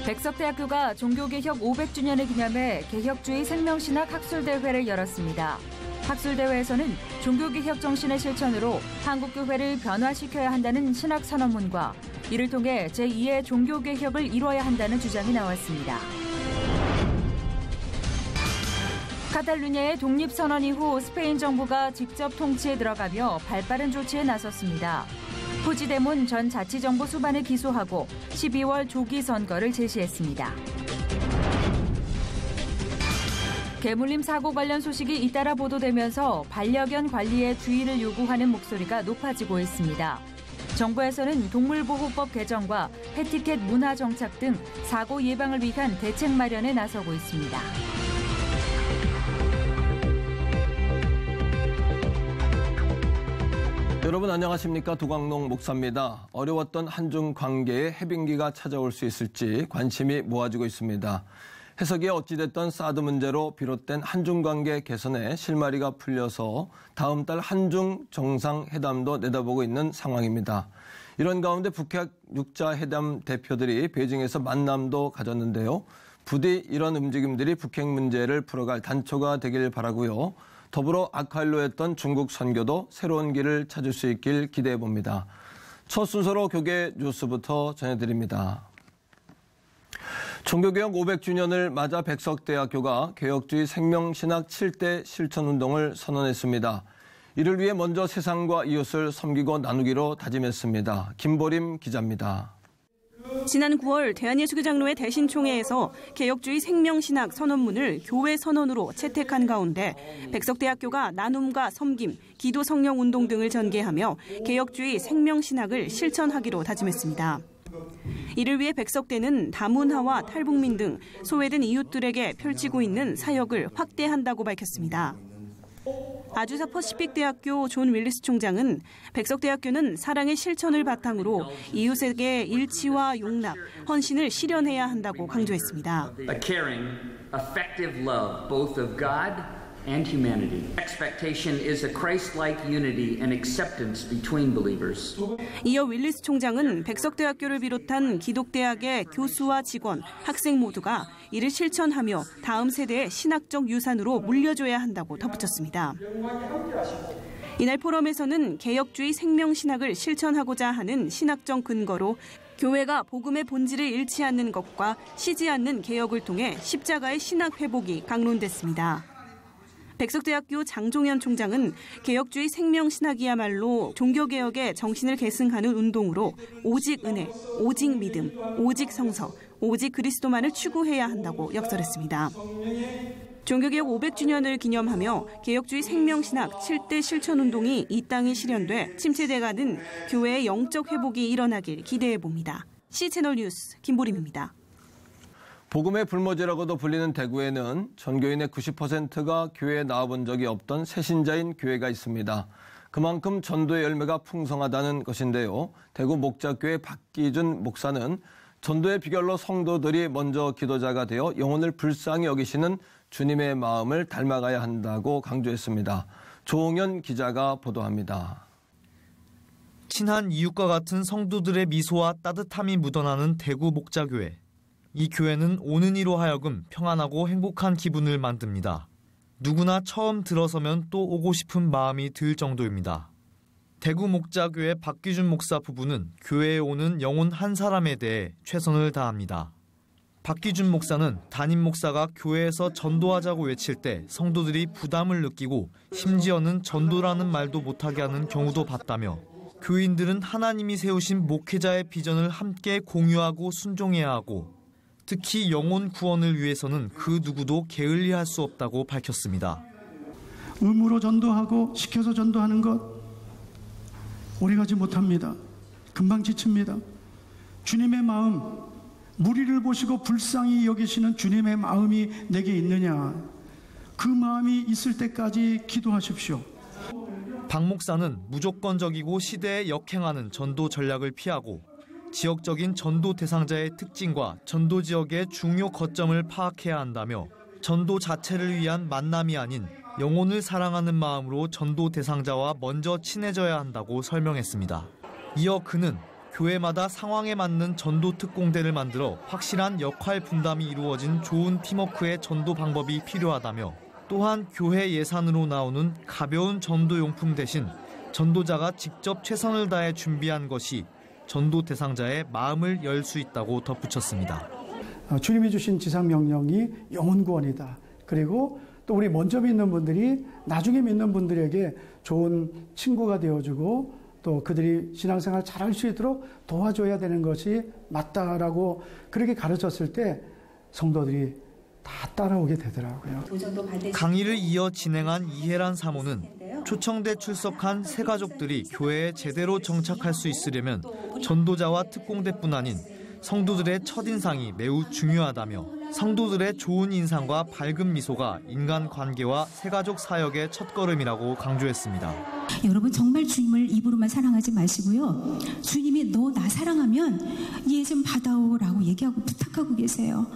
백석대학교가 종교개혁 500주년을 기념해 개혁주의 생명신학 학술대회를 열었습니다. 학술대회에서는 종교개혁 정신의 실천으로 한국교회를 변화시켜야 한다는 신학선언문과 이를 통해 제2의 종교개혁을 이뤄야 한다는 주장이 나왔습니다. 카탈루냐의 독립선언 이후 스페인 정부가 직접 통치에 들어가며 발빠른 조치에 나섰습니다. 푸지데몬 전 자치정부 수반을 기소하고 12월 조기 선거를 제시했습니다. 개물림 사고 관련 소식이 잇따라 보도되면서 반려견 관리에 주의를 요구하는 목소리가 높아지고 있습니다. 정부에서는 동물보호법 개정과 패티켓 문화 정착 등 사고 예방을 위한 대책 마련에 나서고 있습니다. 여러분 안녕하십니까? 도광농 목사입니다. 어려웠던 한중 관계에 해빙기가 찾아올 수 있을지 관심이 모아지고 있습니다. 해석이 어찌됐던 사드 문제로 비롯된 한중 관계 개선에 실마리가 풀려서 다음 달 한중 정상회담도 내다보고 있는 상황입니다. 이런 가운데 북핵 6자 회담 대표들이 베이징에서 만남도 가졌는데요. 부디 이런 움직임들이 북핵 문제를 풀어갈 단초가 되길 바라고요. 더불어 악화일로했던 중국 선교도 새로운 길을 찾을 수 있길 기대해 봅니다. 첫 순서로 교계 뉴스부터 전해드립니다. 종교개혁 500주년을 맞아 백석대학교가 개혁주의 생명신학 7대 실천운동을 선언했습니다. 이를 위해 먼저 세상과 이웃을 섬기고 나누기로 다짐했습니다. 김보림 기자입니다. 지난 9월 대한예수교장로회 대신총회에서 개혁주의 생명신학 선언문을 교회 선언으로 채택한 가운데 백석대학교가 나눔과 섬김, 기도 성령 운동 등을 전개하며 개혁주의 생명신학을 실천하기로 다짐했습니다. 이를 위해 백석대는 다문화와 탈북민 등 소외된 이웃들에게 펼치고 있는 사역을 확대한다고 밝혔습니다. 아주사 퍼시픽대학교 존 윌리스 총장은 백석대학교는 사랑의 실천을 바탕으로 이웃에게 일치와 용납, 헌신을 실현해야 한다고 강조했습니다. A caring, effective love both of God and humanity. Expectation is a Christ-like unity and acceptance between believers. 이어 윌리스 총장은 백석대학교를 비롯한 기독대학의 교수와 직원, 학생 모두가 이를 실천하며 다음 세대의 신학적 유산으로 물려줘야 한다고 덧붙였습니다. 이날 포럼에서는 개혁주의 생명신학을 실천하고자 하는 신학적 근거로 교회가 복음의 본질을 잃지 않는 것과 쉬지 않는 개혁을 통해 십자가의 신학 회복이 강론됐습니다. 백석대학교 장종현 총장은 개혁주의 생명신학이야말로 종교개혁의 정신을 계승하는 운동으로 오직 은혜, 오직 믿음, 오직 성서, 오직 그리스도만을 추구해야 한다고 역설했습니다. 종교개혁 500주년을 기념하며 개혁주의 생명신학 7대 실천운동이 이 땅에 실현돼 침체돼가는 교회의 영적 회복이 일어나길 기대해봅니다. C채널 뉴스 김보림입니다. 복음의 불모지라고도 불리는 대구에는 전교인의 90%가 교회에 나와본 적이 없던 새신자인 교회가 있습니다. 그만큼 전도의 열매가 풍성하다는 것인데요. 대구 목자교회 박기준 목사는 전도의 비결로 성도들이 먼저 기도자가 되어 영혼을 불쌍히 여기시는 주님의 마음을 닮아가야 한다고 강조했습니다. 조홍현 기자가 보도합니다. 친한 이웃과 같은 성도들의 미소와 따뜻함이 묻어나는 대구 목자교회. 이 교회는 오는 이로 하여금 평안하고 행복한 기분을 만듭니다. 누구나 처음 들어서면 또 오고 싶은 마음이 들 정도입니다. 대구 목자교회 박기준 목사 부부는 교회에 오는 영혼 한 사람에 대해 최선을 다합니다. 박기준 목사는 담임 목사가 교회에서 전도하자고 외칠 때 성도들이 부담을 느끼고 심지어는 전도라는 말도 못하게 하는 경우도 봤다며 교인들은 하나님이 세우신 목회자의 비전을 함께 공유하고 순종해야 하고 특히 영혼 구원을 위해서는 그 누구도 게을리할 수 없다고 밝혔습니다. 의무로 전도하고 시켜서 전도하는 것 오래가지 못합니다. 금방 지칩니다. 주님의 마음, 무리를 보시고 불쌍히 여기시는 주님의 마음이 내게 있느냐, 그 마음이 있을 때까지 기도하십시오. 박 목사는 무조건적이고 시대에 역행하는 전도 전략을 피하고 지역적인 전도 대상자의 특징과 전도 지역의 중요 거점을 파악해야 한다며 전도 자체를 위한 만남이 아닌 영혼을 사랑하는 마음으로 전도 대상자와 먼저 친해져야 한다고 설명했습니다. 이어 그는 교회마다 상황에 맞는 전도 특공대를 만들어 확실한 역할 분담이 이루어진 좋은 팀워크의 전도 방법이 필요하다며 또한 교회 예산으로 나오는 가벼운 전도용품 대신 전도자가 직접 최선을 다해 준비한 것이 전도 대상자의 마음을 열 수 있다고 덧붙였습니다. 주님이 주신 지상명령이 영혼구원이다. 그리고 또 우리 먼저 믿는 분들이 나중에 믿는 분들에게 좋은 친구가 되어주고 또 그들이 신앙생활 잘할 수 있도록 도와줘야 되는 것이 맞다라고 그렇게 가르쳤을 때 성도들이 다 따라오게 되더라고요. 강의를 이어 진행한 이혜란 사모는 초청돼 출석한 새 가족들이 교회에 제대로 정착할 수 있으려면 전도자와 특공대뿐 아닌 성도들의 첫인상이 매우 중요하다며 성도들의 좋은 인상과 밝은 미소가 인간관계와 새가족 사역의 첫걸음이라고 강조했습니다. 여러분 정말 주님을 입으로만 사랑하지 마시고요. 주님이 너 나 사랑하면 얘 좀 받아오라고 얘기하고 부탁하고 계세요.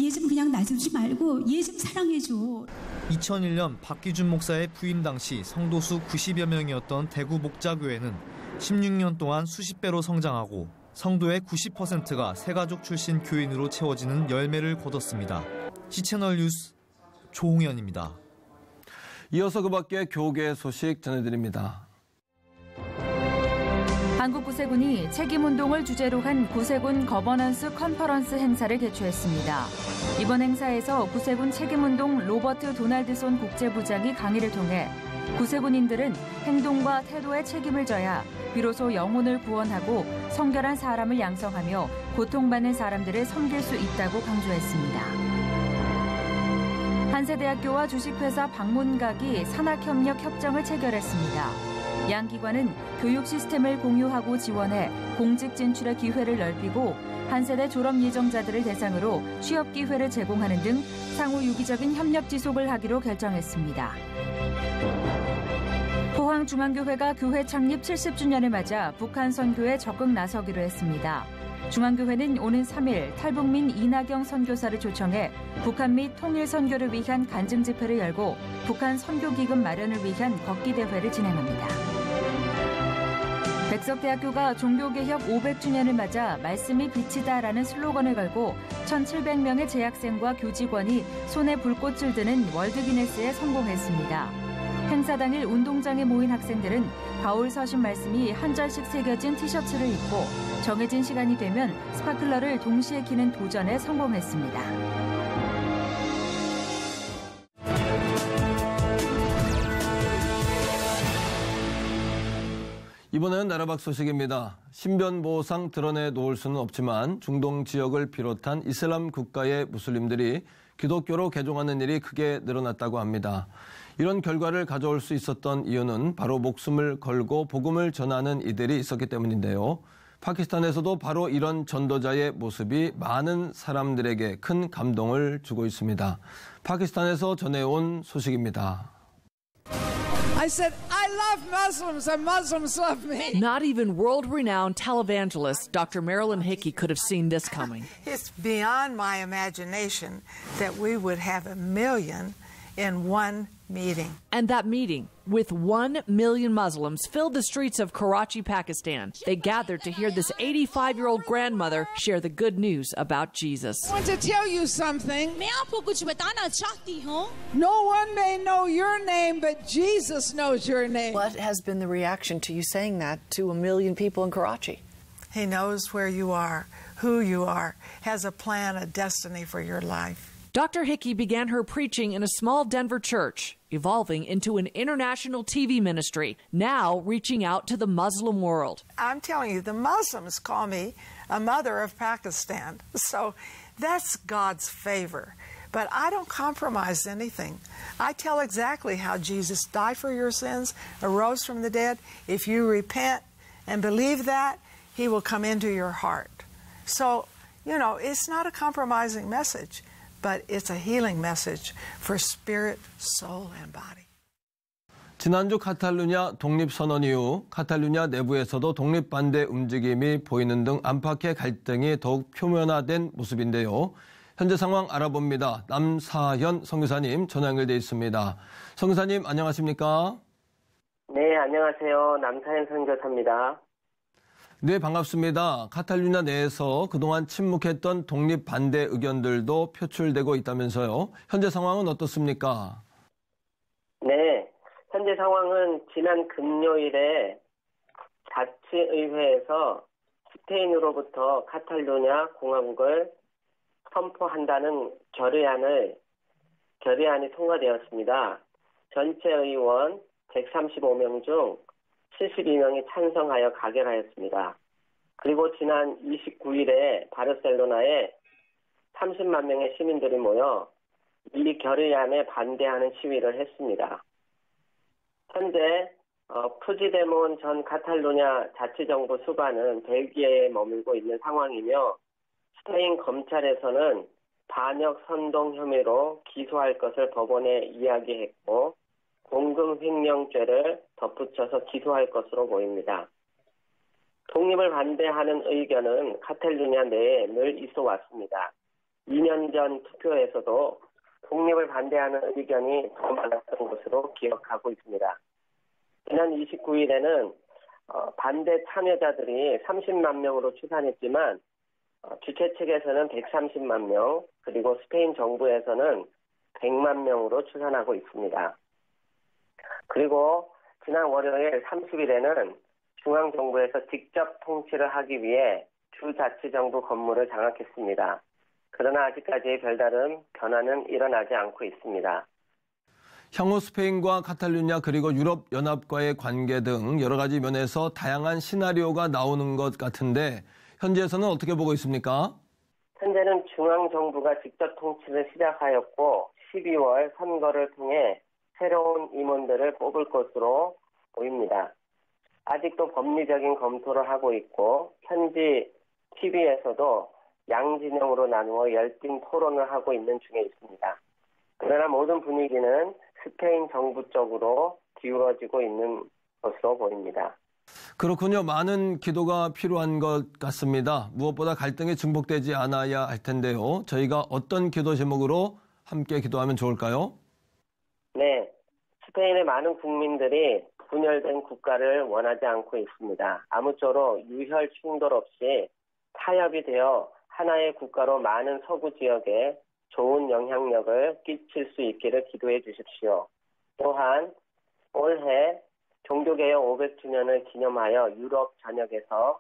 얘 좀 그냥 놔두지 말고 얘 좀 사랑해줘. 2001년 박기준 목사의 부임 당시 성도수 90여 명이었던 대구 목자교회는 16년 동안 수십 배로 성장하고 성도의 90%가 새가족 출신 교인으로 채워지는 열매를 거뒀습니다. C채널 뉴스 조홍현입니다. 이어서 그 밖에 교계 소식 전해드립니다. 한국구세군이 책임운동을 주제로 한 구세군 거버넌스 컨퍼런스 행사를 개최했습니다. 이번 행사에서 구세군 책임운동 로버트 도널드손 국제부장이 강의를 통해 구세군인들은 행동과 태도에 책임을 져야 비로소 영혼을 구원하고 성결한 사람을 양성하며 고통받는 사람들을 섬길 수 있다고 강조했습니다. 한세대학교와 주식회사 박문각이 산학협력 협정을 체결했습니다. 양 기관은 교육 시스템을 공유하고 지원해 공직 진출의 기회를 넓히고 한세대 졸업 예정자들을 대상으로 취업 기회를 제공하는 등 상호 유기적인 협력 지속을 하기로 결정했습니다. 포항중앙교회가 교회 창립 70주년을 맞아 북한 선교에 적극 나서기로 했습니다. 중앙교회는 오는 3일 탈북민 이나경 선교사를 초청해 북한 및 통일 선교를 위한 간증 집회를 열고 북한 선교기금 마련을 위한 걷기 대회를 진행합니다. 백석대학교가 종교개혁 500주년을 맞아 말씀이 빛이다라는 슬로건을 걸고 1,700명의 재학생과 교직원이 손에 불꽃을 드는 월드기네스에 성공했습니다. 행사 당일 운동장에 모인 학생들은 바울 서신 말씀이 한 절씩 새겨진 티셔츠를 입고 정해진 시간이 되면 스파클러를 동시에 키는 도전에 성공했습니다. 이번엔 나라 밖 소식입니다. 신변보호상 드러내 놓을 수는 없지만 중동 지역을 비롯한 이슬람 국가의 무슬림들이 기독교로 개종하는 일이 크게 늘어났다고 합니다. 이런 결과를 가져올 수 있었던 이유는 바로 목숨을 걸고 복음을 전하는 이들이 있었기 때문인데요. 파키스탄에서도 바로 이런 전도자의 모습이 많은 사람들에게 큰 감동을 주고 있습니다. 파키스탄에서 전해온 소식입니다. I said, I love Muslims and Muslims love me. Not even world-renowned televangelist Dr. Marilyn Hickey could have seen this coming. It's beyond my imagination that we would have 1 million in one meeting. And that meeting, with 1 million Muslims, filled the streets of Karachi, Pakistan. They gathered to hear this 85-year-old grandmother share the good news about Jesus. I want to tell you something. No one may know your name, but Jesus knows your name. What has been the reaction to you saying that to 1 million people in Karachi? He knows where you are, who you are, has a plan, a destiny for your life. Dr. Hickey began her preaching in a small Denver church, evolving into an international TV ministry, now reaching out to the Muslim world. I'm telling you, the Muslims call me a mother of Pakistan. So that's God's favor. But I don't compromise anything. I tell exactly how Jesus died for your sins, arose from the dead. If you repent and believe that, he will come into your heart. So, you know, it's not a compromising message. But it's a healing message for spirit, soul, and body. 지난주 카탈루냐 독립선언 이후 카탈루냐 내부에서도 독립반대 움직임이 보이는 등 안팎의 갈등이 더욱 표면화된 모습인데요. 현재 상황 알아봅니다. 남사현 선교사님 전화 연결돼 있습니다. 선교사님 안녕하십니까? 네, 안녕하세요. 남사현 선교사입니다. 네, 반갑습니다. 카탈루냐 내에서 그동안 침묵했던 독립 반대 의견들도 표출되고 있다면서요. 현재 상황은 어떻습니까? 네, 현재 상황은 지난 금요일에 자치의회에서 스페인으로부터 카탈루냐 공화국을 선포한다는 결의안이 통과되었습니다. 전체 의원 135명 중 72명이 찬성하여 가결하였습니다. 그리고 지난 29일에 바르셀로나에 30만 명의 시민들이 모여 이 결의안에 반대하는 시위를 했습니다. 현재 푸지데몬 전 카탈루냐 자치정부 수반은 벨기에에 머물고 있는 상황이며 스페인 검찰에서는 반역 선동 혐의로 기소할 것을 법원에 이야기했고 공금 횡령죄를 덧붙여서 기소할 것으로 보입니다. 독립을 반대하는 의견은 카탈루냐 내에 늘 있어 왔습니다. 2년 전 투표에서도 독립을 반대하는 의견이 더 많았던 것으로 기억하고 있습니다. 지난 29일에는 반대 참여자들이 30만 명으로 추산했지만 주최 측에서는 130만 명, 그리고 스페인 정부에서는 100만 명으로 추산하고 있습니다. 그리고 지난 월요일 30일에는 중앙정부에서 직접 통치를 하기 위해 주자치정부 건물을 장악했습니다. 그러나 아직까지 별다른 변화는 일어나지 않고 있습니다. 향후 스페인과 카탈루냐 그리고 유럽연합과의 관계 등 여러 가지 면에서 다양한 시나리오가 나오는 것 같은데 현지에서는 어떻게 보고 있습니까? 현재는 중앙정부가 직접 통치를 시작하였고 12월 선거를 통해 새로운 임원들을 뽑을 것으로 보입니다. 아직도 법리적인 검토를 하고 있고 현지 TV에서도 양진영으로 나누어 열띤 토론을 하고 있는 중에 있습니다. 그러나 모든 분위기는 스페인 정부 쪽으로 기울어지고 있는 것으로 보입니다. 그렇군요. 많은 기도가 필요한 것 같습니다. 무엇보다 갈등이 증폭되지 않아야 할 텐데요. 저희가 어떤 기도 제목으로 함께 기도하면 좋을까요? 네, 스페인의 많은 국민들이 분열된 국가를 원하지 않고 있습니다. 아무쪼록 유혈 충돌 없이 타협이 되어 하나의 국가로 많은 서구 지역에 좋은 영향력을 끼칠 수 있기를 기도해 주십시오. 또한 올해 종교개혁 500주년을 기념하여 유럽 전역에서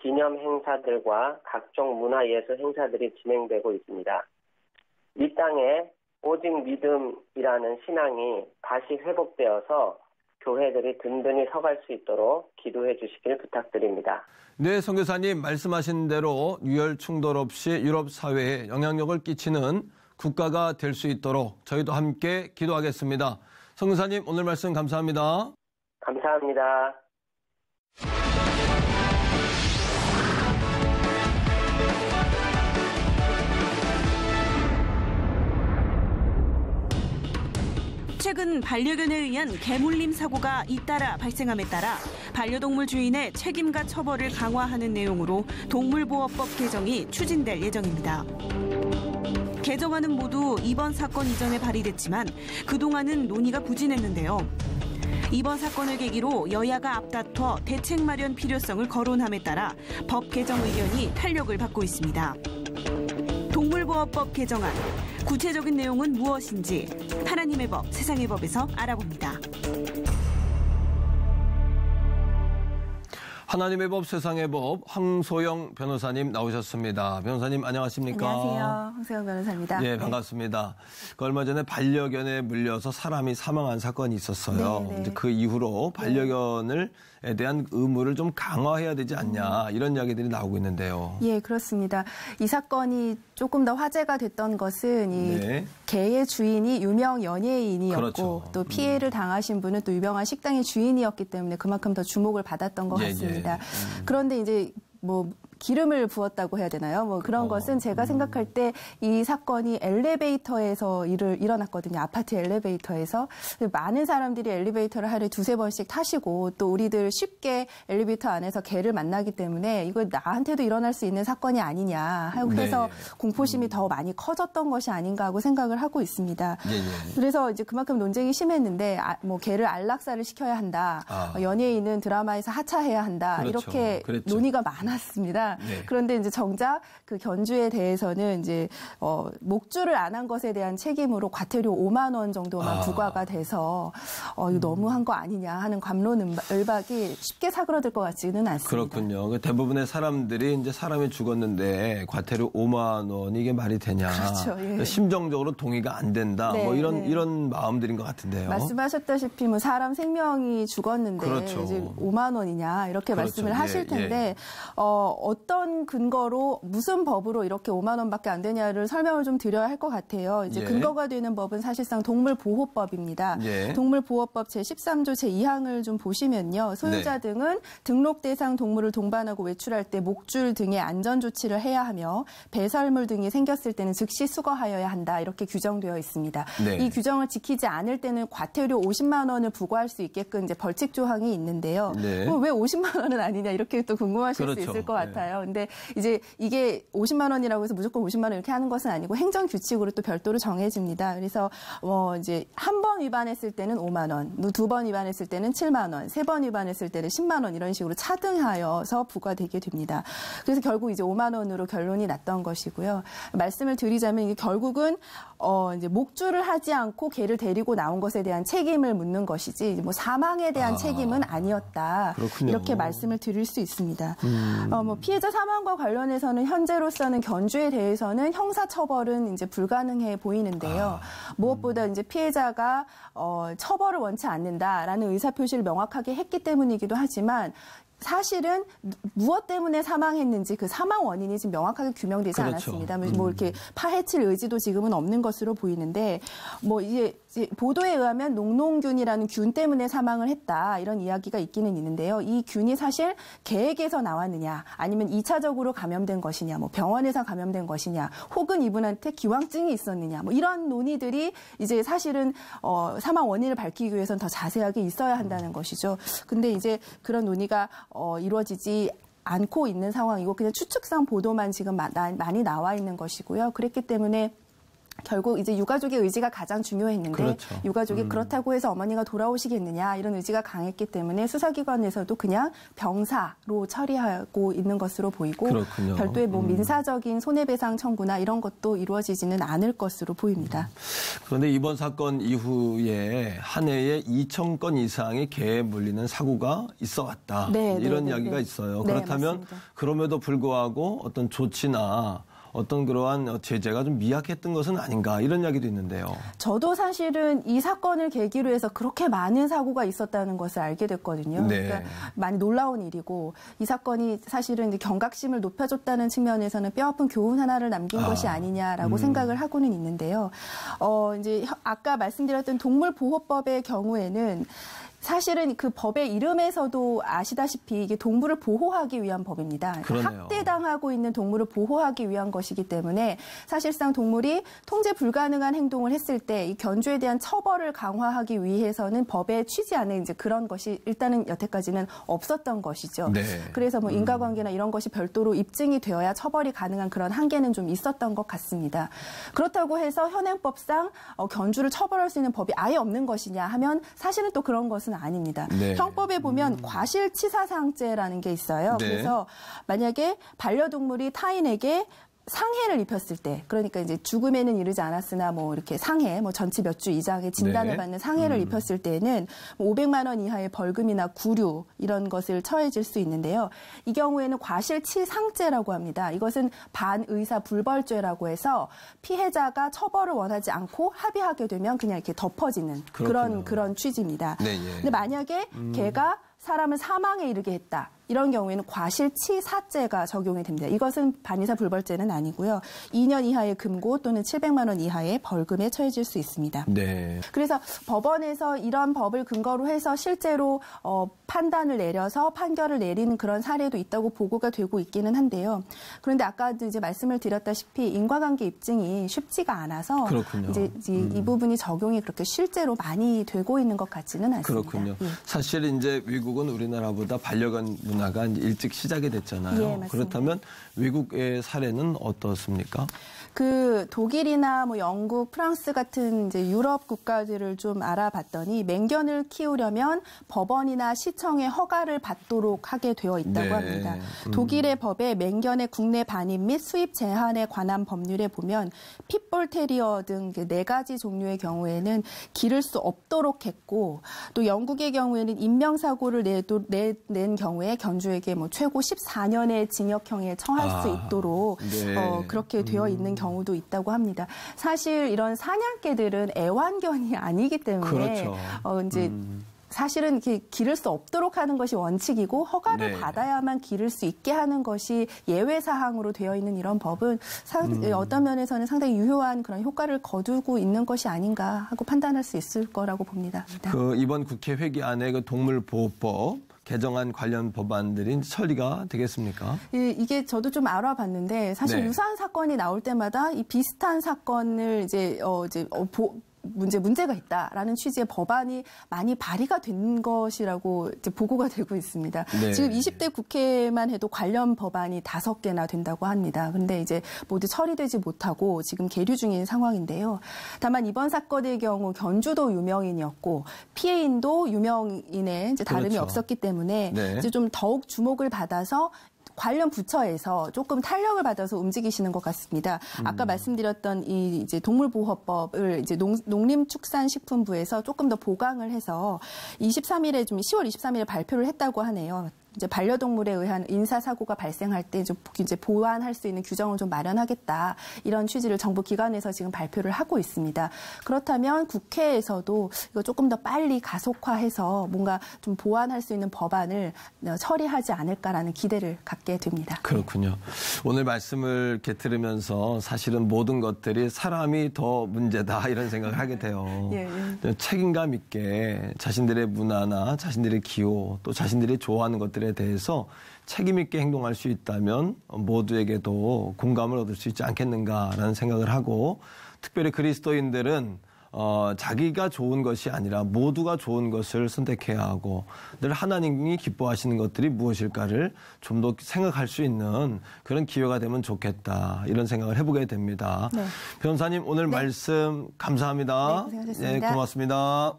기념 행사들과 각종 문화예술 행사들이 진행되고 있습니다. 이 땅에 오직 믿음이라는 신앙이 다시 회복되어서 교회들이 든든히 서갈 수 있도록 기도해 주시길 부탁드립니다. 네, 선교사님 말씀하신 대로 유혈 충돌 없이 유럽 사회에 영향력을 끼치는 국가가 될 수 있도록 저희도 함께 기도하겠습니다. 선교사님 오늘 말씀 감사합니다. 감사합니다. 최근 반려견에 의한 개물림 사고가 잇따라 발생함에 따라 반려동물 주인의 책임과 처벌을 강화하는 내용으로 동물보호법 개정이 추진될 예정입니다. 개정안은 모두 이번 사건 이전에 발의됐지만 그동안은 논의가 부진했는데요. 이번 사건을 계기로 여야가 앞다퉈 대책 마련 필요성을 거론함에 따라 법 개정 의견이 탄력을 받고 있습니다. 동물보호법 개정안, 구체적인 내용은 무엇인지 하나님의 법, 세상의 법에서 알아봅니다. 하나님의 법, 세상의 법, 황소영 변호사님 나오셨습니다. 변호사님 안녕하십니까? 안녕하세요. 황소영 변호사입니다. 예, 반갑습니다. 그 얼마 전에 반려견에 물려서 사람이 사망한 사건이 있었어요. 네, 네. 이제 그 이후로 반려견에 대한 의무를 좀 강화해야 되지 않냐 이런 이야기들이 나오고 있는데요. 예, 그렇습니다. 이 사건이 조금 더 화제가 됐던 것은 이 개의 주인이 유명 연예인이었고 그렇죠. 또 피해를 당하신 분은 또 유명한 식당의 주인이었기 때문에 그만큼 더 주목을 받았던 것 같습니다. 그런데 이제 기름을 부었다고 해야 되나요? 뭐 그런 것은 제가 생각할 때 이 사건이 엘리베이터에서 일어났거든요. 아파트 엘리베이터에서. 많은 사람들이 엘리베이터를 하루에 2-3번씩 타시고 또 우리들 쉽게 엘리베이터 안에서 개를 만나기 때문에 이거 나한테도 일어날 수 있는 사건이 아니냐 하고 해서 공포심이 더 많이 커졌던 것이 아닌가 하고 생각을 하고 있습니다. 그래서 이제 그만큼 논쟁이 심했는데 뭐 개를 안락사를 시켜야 한다. 연예인은 드라마에서 하차해야 한다. 이렇게 논의가 많았습니다. 그런데 이제 정작 그 견주에 대해서는 이제 목줄을 안 한 것에 대한 책임으로 과태료 5만 원 정도만 부과가 돼서 이거 너무한 거 아니냐 하는 갑론을박이 쉽게 사그러들 것 같지는 않습니다. 그렇군요. 대부분의 사람들이 이제 사람이 죽었는데 과태료 5만 원 이게 말이 되냐. 그렇죠. 심정적으로 동의가 안 된다. 뭐 이런 마음들인 것 같은데요. 말씀하셨다시피 뭐 사람 생명이 죽었는데 이제 5만 원이냐 이렇게 말씀을 하실 텐데 어떤 근거로 무슨 법으로 이렇게 5만 원밖에 안 되냐를 설명을 좀 드려야 할 것 같아요. 이제 근거가 되는 법은 사실상 동물보호법입니다. 동물보호법 제13조 제2항을 좀 보시면요. 소유자 등은 등록 대상 동물을 동반하고 외출할 때 목줄 등의 안전 조치를 해야 하며 배설물 등이 생겼을 때는 즉시 수거하여야 한다. 이렇게 규정되어 있습니다. 이 규정을 지키지 않을 때는 과태료 50만 원을 부과할 수 있게끔 이제 벌칙 조항이 있는데요. 왜 50만 원은 아니냐 이렇게 또 궁금하실 수 있을 것 같아요. 근데 이제 이게 50만 원이라고 해서 무조건 50만 원 이렇게 하는 것은 아니고 행정 규칙으로 또 별도로 정해집니다. 그래서 이제 한 번 위반했을 때는 5만 원, 2번 위반했을 때는 7만 원, 3번 위반했을 때는 10만 원 이런 식으로 차등하여서 부과되게 됩니다. 그래서 결국 이제 5만 원으로 결론이 났던 것이고요. 말씀을 드리자면 이게 결국은 이제 목줄을 하지 않고 개를 데리고 나온 것에 대한 책임을 묻는 것이지 뭐 사망에 대한 책임은 아니었다. 그렇군요. 이렇게 말씀을 드릴 수 있습니다. 뭐 피해자 사망과 관련해서는 현재로서는 견주에 대해서는 형사 처벌은 이제 불가능해 보이는데요. 무엇보다 이제 피해자가 처벌을 원치 않는다라는 의사표시를 명확하게 했기 때문이기도 하지만 사실은 무엇 때문에 사망했는지 그 사망 원인이 지금 명확하게 규명되지 않았습니다. 뭐 이렇게 파헤칠 의지도 지금은 없는 것으로 보이는데 뭐 이제 보도에 의하면 녹농균이라는 균 때문에 사망을 했다 이런 이야기가 있기는 있는데요. 이 균이 사실 개에게서 나왔느냐 아니면 2차적으로 감염된 것이냐 뭐 병원에서 감염된 것이냐 혹은 이분한테 기왕증이 있었느냐 뭐 이런 논의들이 이제 사실은 사망 원인을 밝히기 위해서는 더 자세하게 있어야 한다는 것이죠. 근데 이제 그런 논의가 이루어지지 않고 있는 상황이고 그냥 추측상 보도만 지금 많이 나와 있는 것이고요. 그랬기 때문에 결국 이제 유가족의 의지가 가장 중요했는데 유가족이 그렇다고 해서 어머니가 돌아오시겠느냐 이런 의지가 강했기 때문에 수사기관에서도 그냥 병사로 처리하고 있는 것으로 보이고 별도의 뭐 민사적인 손해배상 청구나 이런 것도 이루어지지는 않을 것으로 보입니다. 그런데 이번 사건 이후에 한 해에 2,000건 이상의 개에 물리는 사고가 있어 왔다. 이런 이야기가 있어요. 그렇다면 맞습니다. 그럼에도 불구하고 어떤 조치나 어떤 그러한 제재가 좀 미약했던 것은 아닌가 이런 이야기도 있는데요. 저도 사실은 이 사건을 계기로 해서 그렇게 많은 사고가 있었다는 것을 알게 됐거든요. 그러니까 많이 놀라운 일이고 이 사건이 사실은 이제 경각심을 높여줬다는 측면에서는 뼈아픈 교훈 하나를 남긴 것이 아니냐라고 생각을 하고는 있는데요. 이제 아까 말씀드렸던 동물보호법의 경우에는 사실은 그 법의 이름에서도 아시다시피 이게 동물을 보호하기 위한 법입니다. 학대당하고 있는 동물을 보호하기 위한 것이기 때문에 사실상 동물이 통제 불가능한 행동을 했을 때 이 견주에 대한 처벌을 강화하기 위해서는 법의 취지 안에 이제 그런 것이 일단은 여태까지는 없었던 것이죠. 그래서 뭐 인과관계나 이런 것이 별도로 입증이 되어야 처벌이 가능한 그런 한계는 좀 있었던 것 같습니다. 그렇다고 해서 현행법상 견주를 처벌할 수 있는 법이 아예 없는 것이냐 하면 사실은 또 그런 것은 아닙니다. 형법에 보면 과실치사상죄라는 게 있어요. 그래서 만약에 반려동물이 타인에게 상해를 입혔을 때, 그러니까 이제 죽음에는 이르지 않았으나 뭐 이렇게 상해, 뭐 전치 몇 주 이상의 진단을 받는 상해를 입혔을 때에는 500만 원 이하의 벌금이나 구류 이런 것을 처해질 수 있는데요. 이 경우에는 과실치상죄라고 합니다. 이것은 반의사 불벌죄라고 해서 피해자가 처벌을 원하지 않고 합의하게 되면 그냥 이렇게 덮어지는 그런 취지입니다. 근데 만약에 걔가 사람을 사망에 이르게 했다. 이런 경우에는 과실치사죄가 적용이 됩니다. 이것은 반의사 불벌죄는 아니고요. 2년 이하의 금고 또는 700만 원 이하의 벌금에 처해질 수 있습니다. 네. 그래서 법원에서 이런 법을 근거로 해서 실제로 판단을 내려서 판결을 내리는 그런 사례도 있다고 보고가 되고 있기는 한데요. 그런데 아까도 이제 말씀을 드렸다시피 인과관계 입증이 쉽지가 않아서 그렇군요. 이제 이 부분이 적용이 그렇게 실제로 많이 되고 있는 것 같지는 않습니다. 그렇군요. 예. 사실 이제 미국은 우리나라보다 반려견 문화가 일찍 시작이 됐잖아요. 예, 맞습니다. 그렇다면 외국의 사례는 어떻습니까? 그 독일이나 뭐 영국, 프랑스 같은 이제 유럽 국가들을 좀 알아봤더니 맹견을 키우려면 법원이나 시청의 허가를 받도록 하게 되어 있다고 네. 합니다. 독일의 법에 맹견의 국내 반입 및 수입 제한에 관한 법률에 보면 핏볼 테리어 등 4가지 종류의 경우에는 기를 수 없도록 했고, 또 영국의 경우에는 인명사고를 낸 경우에 견주에게 뭐 최고 14년의 징역형에 처할 수 있도록 네. 그렇게 되어 있는 경우도 있다고 합니다. 사실 이런 사냥개들은 애완견이 아니기 때문에 그렇죠. 이제 사실은 이렇게 기를 수 없도록 하는 것이 원칙이고 허가를 네. 받아야만 기를 수 있게 하는 것이 예외 사항으로 되어 있는 이런 법은 어떤 면에서는 상당히 유효한 그런 효과를 거두고 있는 것이 아닌가 하고 판단할 수 있을 거라고 봅니다. 그 이번 국회 회기 안에 그 동물보호법 개정안 관련 법안들이 처리가 되겠습니까? 이게 저도 좀 알아봤는데 사실 네. 유사한 사건이 나올 때마다 이 비슷한 사건을 문제가 있다라는 취지의 법안이 많이 발의가 된 것이라고 이제 보고가 되고 있습니다. 네. 지금 20대 국회만 해도 관련 법안이 5개나 된다고 합니다. 그런데 이제 모두 처리되지 못하고 지금 계류 중인 상황인데요. 다만 이번 사건의 경우 견주도 유명인이었고 피해인도 유명인에 이제 다름이 그렇죠. 없었기 때문에 네. 이제 좀 더욱 주목을 받아서 관련 부처에서 조금 탄력을 받아서 움직이시는 것 같습니다. 아까 말씀드렸던 이 이제 동물보호법을 이제 농림축산식품부에서 조금 더 보강을 해서 10월 23일에 발표를 했다고 하네요. 이제 반려동물에 의한 인사사고가 발생할 때 이제 보완할 수 있는 규정을 좀 마련하겠다. 이런 취지를 정부 기관에서 지금 발표를 하고 있습니다. 그렇다면 국회에서도 이거 조금 더 빨리 가속화해서 뭔가 좀 보완할 수 있는 법안을 처리하지 않을까라는 기대를 갖게 됩니다. 그렇군요. 오늘 말씀을 이렇게 들으면서 사실은 모든 것들이 사람이 더 문제다 이런 생각을 하게 돼요. 예. 책임감 있게 자신들의 문화나 자신들의 기호 또 자신들이 좋아하는 것들에 대해서 책임 있게 행동할 수 있다면 모두에게도 공감을 얻을 수 있지 않겠는가라는 생각을 하고, 특별히 그리스도인들은 자기가 좋은 것이 아니라 모두가 좋은 것을 선택해야 하고 늘 하나님이 기뻐하시는 것들이 무엇일까를 좀 더 생각할 수 있는 그런 기회가 되면 좋겠다 이런 생각을 해보게 됩니다. 네. 변호사님 오늘 말씀 감사합니다. 네, 고생하셨습니다. 네, 고맙습니다.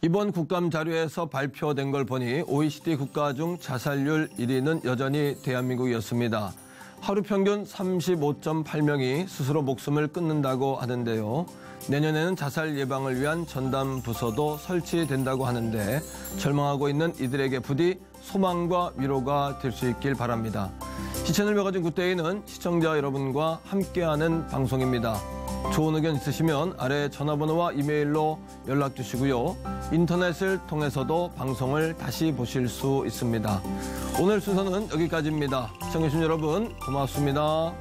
이번 국감 자료에서 발표된 걸 보니 OECD 국가 중 자살률 1위는 여전히 대한민국이었습니다. 하루 평균 35.8명이 스스로 목숨을 끊는다고 하는데요. 내년에는 자살 예방을 위한 전담 부서도 설치된다고 하는데 절망하고 있는 이들에게 부디 소망과 위로가 될 수 있길 바랍니다. 시청을 매거진 굿데이는 시청자 여러분과 함께하는 방송입니다. 좋은 의견 있으시면 아래 전화번호와 이메일로 연락 주시고요. 인터넷을 통해서도 방송을 다시 보실 수 있습니다. 오늘 순서는 여기까지입니다. 시청해주신 여러분 고맙습니다.